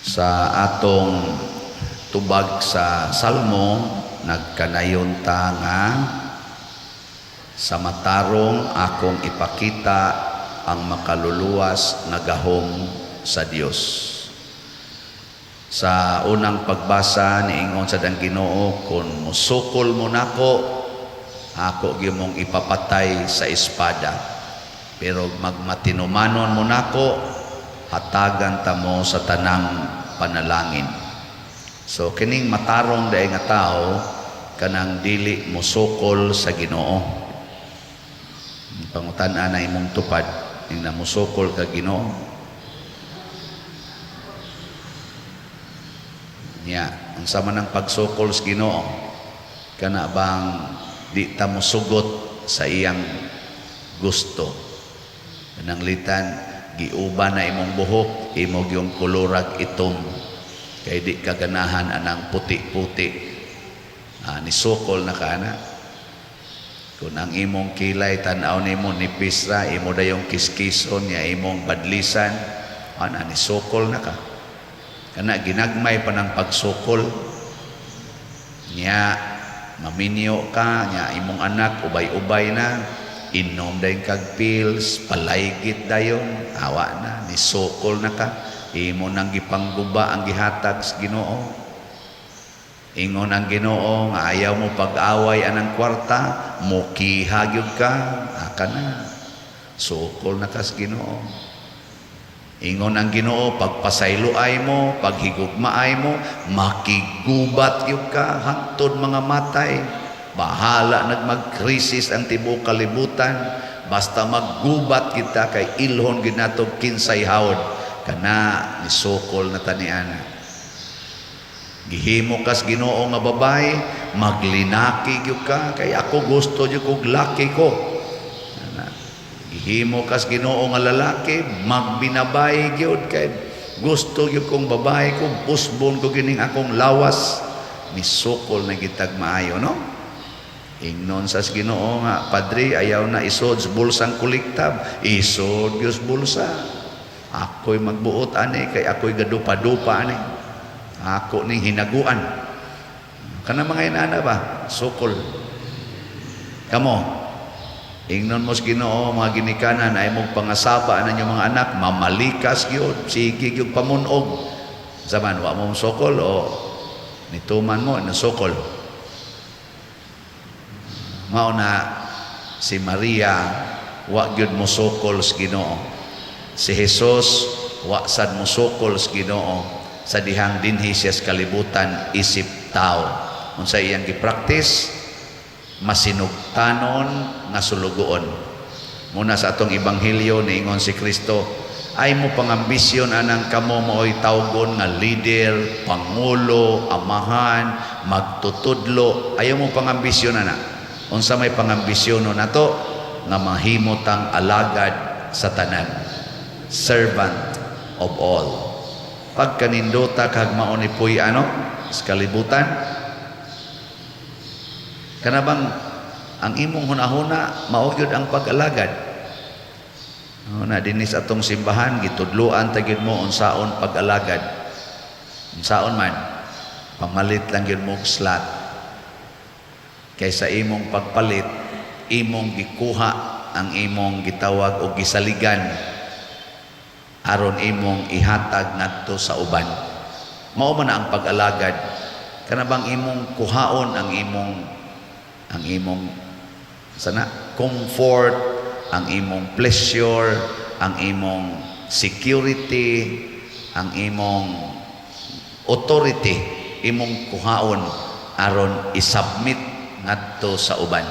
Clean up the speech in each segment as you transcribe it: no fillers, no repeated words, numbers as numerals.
Sa atong tubag sa Salmo, nagkanayon ta nga sa matarong akong ipakita ang makaluluwas na gahom sa Dios. Sa unang pagbasa niingon sa dang Ginoo, kung musukol mo nako, ako gimong ipapatay sa espada. Pero magmatinumanon mo nako, hatagan ta mo sa tanang panalangin. So kining matarong daay nga tao kanang dili musukol sa Ginoo. Pangutan-an na imong tupad ning namusukol ka Ginoo. Nya, ang sama ng pagsukol sa Ginoo, kana bang di ta mosugot sa iyang gusto. Nanglitan, giuba na imong buhok, imong yung kulurag itom. Kay di kaganahan anang puti-puti. Nisukol na ka na. Kung ang imong kilay tanaw nimo nipis ra, imo dayong kiskison ya imong badlisan, nisukol na ka. Kana ginagmay pa ng pagsukol niya, maminyo ka nya imong anak ubay-ubay na, inom dayon kag pills, palaygit dayon, awa na, nisukol na ka. Imo nang gipangguba ang gihatag sa Ginoo. Ingon ang Ginoo nga ayaw mo pag-away anang kwarta, mukiha gyud ka, aka na. Sukol na ka sa Ginoo. Ingon ang Ginoo, pagpasayloay mo, paghigugmaay mo, makigubat gyud ka hangtod mga matay. Bahala nagmagkrisis ang tibuok kalibutan, basta maggubat kita kay ilhon ginatog kinsay hawod. Kana nisukol na taniana. Gihimo kas Ginoo nga babay, maglinaki gyud ka kay ako gusto gyud kog laki ko. Gihimo kas Ginoo nga lalaki, magbinabay gyud kay gusto gyud kong babae ko, pusbon ko gining akong lawas. Nisukol na gitag maayo, no? Ingnon sa Ginoo nga, Padre, ayaw na isod sa bulsang kuliktab, isod gyud sa bulsa. Ako'y magbuot ani kay ako'y gadupa-dupa ani. Ako ning hinaguan. Kana mga inana ba? Sukol. Kamo, ingnon mo sa Ginoo, mga ginikanan ay mong pangasaba na inyong mga anak, mamalikas gyud, sige gyud pamunog. Zaman, wa mo sukol o nituman mo na sukol. Mao na si Maria, wa gyud mo sukol sa Ginoo. Si Jesus, wa sad mo sukol sa Ginoo. Sa dihang dinhi siya sa kalibutan, isip tao. Kung sa iyang gipraktis, masinugtanon nga sulugoon. Muna sa atong ebanghelyo niingon si Kristo, ay mo pangambisyon anang kamo mooy tawgon nga leader, pangulo, amahan, magtutudlo. Ayaw mo pangambisyon ana. Unsa may pangambisyon nato nga mahimotang alagad sa tanan, servant of all. Pagkanindota kag mao ni puy sa kalibutan, kana bang ang imong hunahuna mao gyud ang pag-alagad. Na dinis atong simbahan gitudloan ta gyud mo unsaon pag-alagad. Unsaon man, pamalit lang gyud mo slot. Kaysa imong pagpalit, imong gikuha ang imong gitawag og gisaligan aron imong ihatag ngadto sa uban. Mao man ang pag-alagad. Kana bang imong kuhaon ang imong comfort, ang imong pleasure, ang imong security, ang imong authority, imong kuhaon aron isubmit ngadto sa uban.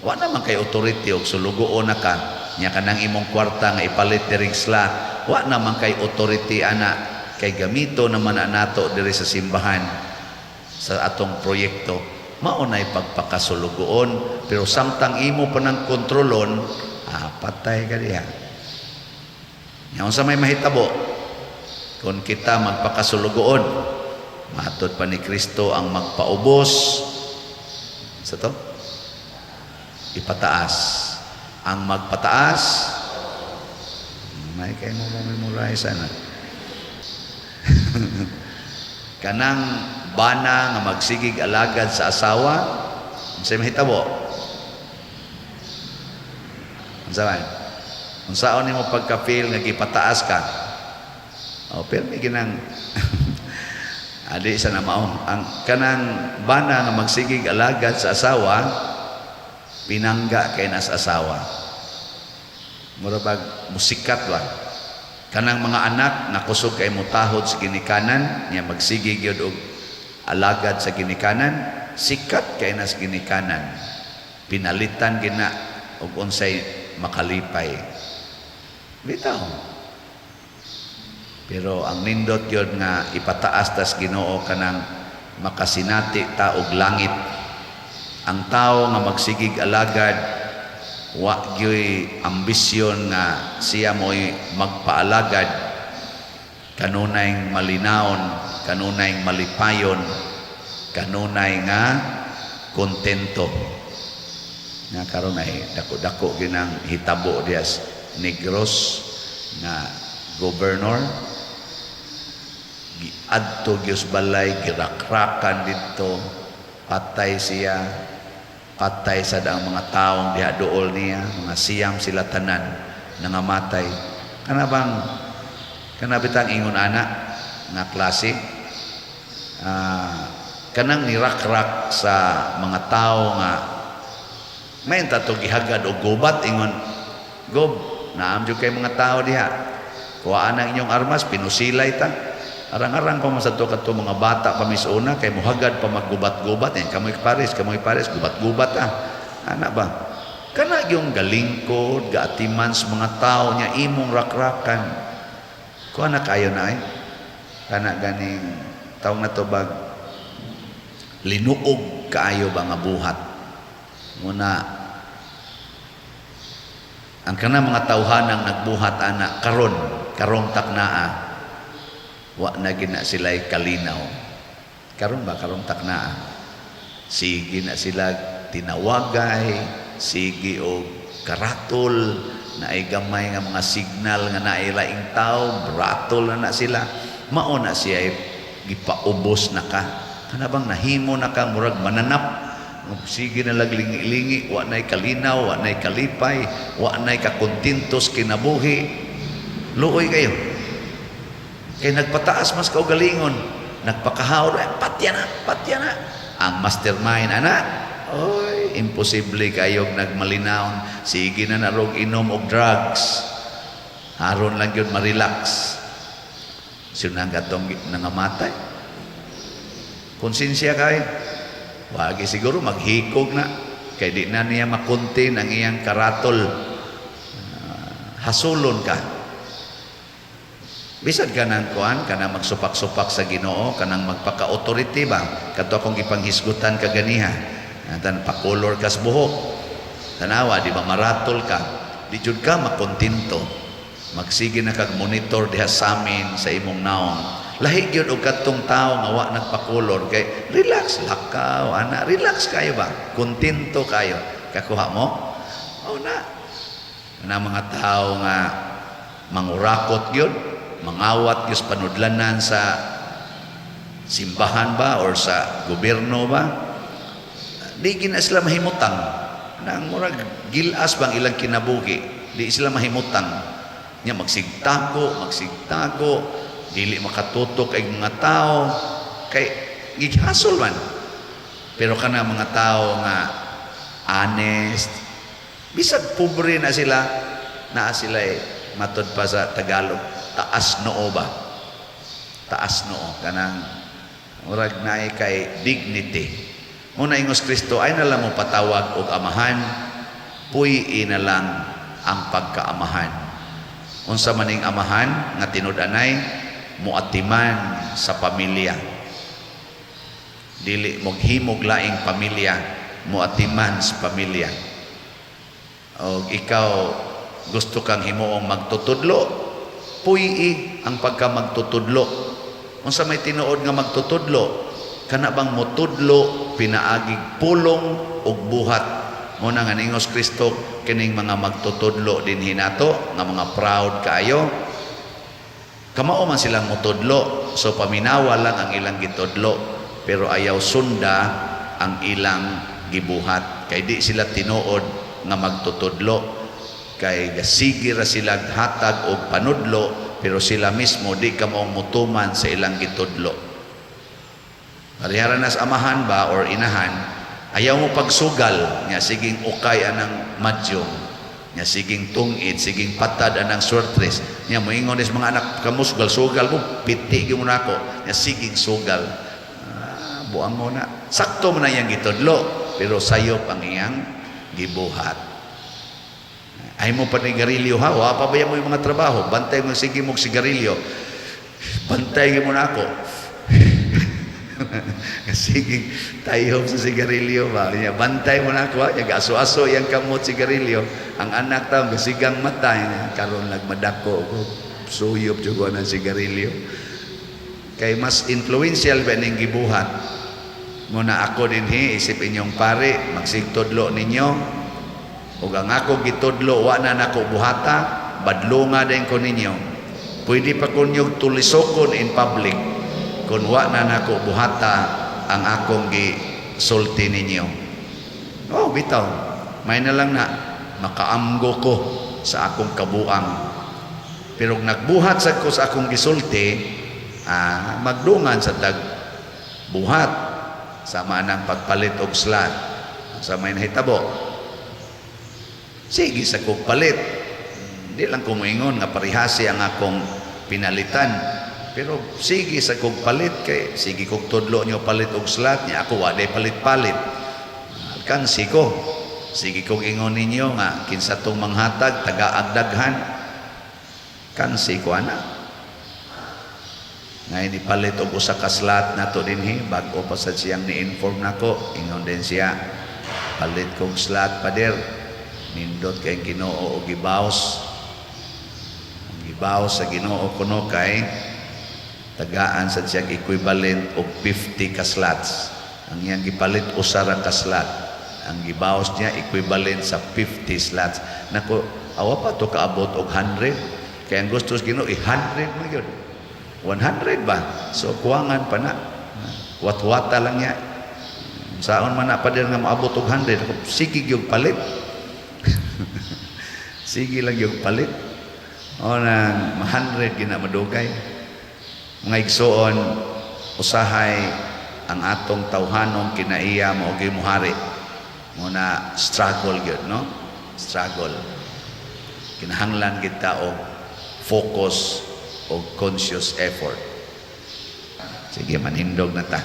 Wa naman kay authority og sulugoon na ka nya kanang imong kwarta nga ipalit diri sla. Wa naman kay authority ana kay gamito naman nato diri sa simbahan sa atong proyekto. Mao nay pagpakasulugoon, pero samtang imo pa nang kontrolon, patay ka diha. Nya unsa may mahitabo kung kita magpakasulugoon, matod pa ni Kristo ang magpaubos sa to ipataas. Ang magpataas, may kayo mo memorize sana. Kanang bana nga magsigig alagad sa asawa, unsay mahitabo? Unsa man? Unsaon nimo pagka-feel nga gipataas ka? Oh, pero may ginang adi sa namaong ang kanang bana nga magsigig alagad sa asawa, pinangga kay nas asawa. Murabag musikat ba? Kanang mga anak nakusog kay mutahod sa ginikanan, niya magsigig yun og alagad sa ginikanan, sikat kay nas ginikanan. Pinalitan gina og unsay makalipay. Bitaw. Pero ang nindot yun nga ipataas tas Ginoo kanang makasinati ta og langit. Ang tao nga magsigig alagad, wa gyoy ambisyon nga siya mo'y magpaalagad, kanunay malinawon, kanunay malipayon, kanunay nga kontento. Nga karon ay dako-dako ginang hitabo dias Negros nga gobernador, giadto gyud balay, girakrakan dito, patay siya, patay sa daang mga taong diha dool niya, mga siyam sila tanan nangamatay. Kana bitang ingon ana nga klase, kanang nirakrak sa mga tao nga may tato gihagad og gubat, ingon, gob, naam jud kay mga tao diha, kuhaan ang inyong armas, pinusilay ta. Arang-arang pa masadto kadto mga bata pamisuna kay muhagad pa maggubat-gubat, yan kamoy pares, gubat-gubat ana ba? Kana yung galingkod, gaatiman sa mga tao niya imong rakrakan. Kuha na kayo na kana ganing taong natubag linuog kaayo ba nga buhat. Muna ang kana mga tawhanang nagbuhat ana karong taknaa, wa na gina sila'y kalinaw. Karon ba karong taknaa? Sige na sila tinawagay, sige o karatol, na ay gamay nga mga signal nga nailaing tao, bratol na sila. Mao na siya ay gipaubos na ka. Kana bang nahimo na ka murag mananap? Sige na laglingi-lingi, wa na'y kalinaw, wa na'y kalipay, wa na'y kakontintos kinabuhi. Luoy kayo. Kaya nagpataas mas kaugalingon, nagpakahawr, patya na. Ang mastermind, anak, oy, imposible kayong nagmalinaon. Sige na narog inom og drugs. Haron lang yun marelax. Sinang gatong nangamatay. Konsensya kay, wagi siguro maghikog na. Kaya di na niya makunti ng iyang karatol. Hasulon ka. Bisad ka ng kuhan, ka na magsupak-supak sa Ginoo, ka nang magpaka-authority ba? Kato akong ipanghisgutan ka ganiha. Tan pakolor ka sa buhok. Tanawa, di ba maratol ka? Di jud ka makontinto. Magsige na kag monitor diha sa amin sa imong naong. Lahi gyud og kadtong tawo nga wa nagpakolor kay relax lakaw ana, relax kayo ba? Kontento kayo. Kakuha mo? Oh na. Na mga tao nga mangurakot gyud, mangawat gyud panudlanan sa simbahan ba or sa gobyerno ba? Di gina sila mahimutang. Nang murag gilas bang ilang kinabuhi, di sila mahimutang. Nya magsigtago, dili makatutok ay mga tao kay gighasol man. Pero kana mga tao nga honest, bisag pobre na sila matod pa sa Tagalog, taas noo ba? Taas noo kanang murag naay kay dignity. Muna ingos Kristo ay nalang mo patawag og amahan, puy na lang ang pagkaamahan. Unsa maning amahan nga tinud-anay muatiman sa pamilya. Dili moghimog laing pamilya, muatiman sa pamilya. O ikaw gusto kang himuong magtutudlo, puyi ang pagka magtutudlo. Unsa may tinuod nga magtutudlo, kana bang motudlo pinaagig pulong ug buhat. Muna nga ningos Kristo kining mga magtutudlo din hinato nga mga proud kaayo. kamao man silang mutudlo, so paminawa lang ang ilang gitudlo, pero ayaw sunda ang ilang gibuhat. Kay di sila tinuod nga magtutudlo, kay gasigi ra sila hatag og panudlo, pero sila mismo di kamaong mutuman sa ilang gitudlo. Parihara na sa amahan ba or inahan, ayaw mo pagsugal, nga siging ukay anang madyong, nya siging tungid, siging patad anang surtres, nya moingon is mga anak kamusgal sugal mo piti gyud mo nako, nya siging sugal. Buang mo na sakto mo na yang gitudlo, pero sayop ang iyang gibuhat. Ay mo pa ni garilyo ha, wa pa ba mo yung mga trabaho, bantay mo sige mo sigarilyo, bantay mo nako. Sige tayo sa sigarilyo ba, nya bantay mo nako, nya aso-aso yang kamot sigarilyo, ang anak ta gasigang mata, karon nagmadako ko suyop jud ng sigarilyo. Kay mas influential ba ning gibuhat. Muna ako dinhi isip inyong pare, magsigtudlo ninyo, ug ang ako gitudlo wa na nako buhata, badlunga din ko ninyo. Pwede pa kunyog tulisokon in public kung wa na nako buhata ang akong gisulti ninyo. Oh, bitaw, may na lang na makaamgo ko sa akong kabuang. Pero nagbuhat sa ko sa akong gisulti, magdungan sa tag buhat, sama ng pagpalit og slot sa may nahitabo. Sige sa kong palit, di lang ko moingon nga parihasi ang akong pinalitan, pero sige sa kong palit, kay sige kong tudlo nyo palit og slot niya, ako waday palit-palit. Alkansi ko, sige kong ingon ninyo nga kinsa tong manghatag taga-agdaghan, kansi ko ana. Ngayon ipalit og usa ka slot nato dinhi, bago pa sad siyang ni-inform nako, ingon din siya, palit kong slot pader, nindot kay Ginoo og gibaos. Ang gibaos sa Ginoo kuno kay tagaan sad siyang equivalent og 50 ka slots. Ang iyang gipalit usa ra ka slot, ang gibaos niya equivalent sa 50 slots. Nako, awa pa to kaabot og 100, kay ang gusto sa Ginoo 100 mo gyud. 100 ba? So kuwangan pa na. Wat-wata lang niya. Saon man na pa din nga maabot og 100. Sige yung palit. Sige lang yung palit. O nang 100 ginamadugay. Mga igsoon, usahay ang atong tawhanon kinaiya mo og muhari. Muna struggle gyud, no? Struggle. Kinahanglan kita og focus o conscious effort. Sige, manindog na ta.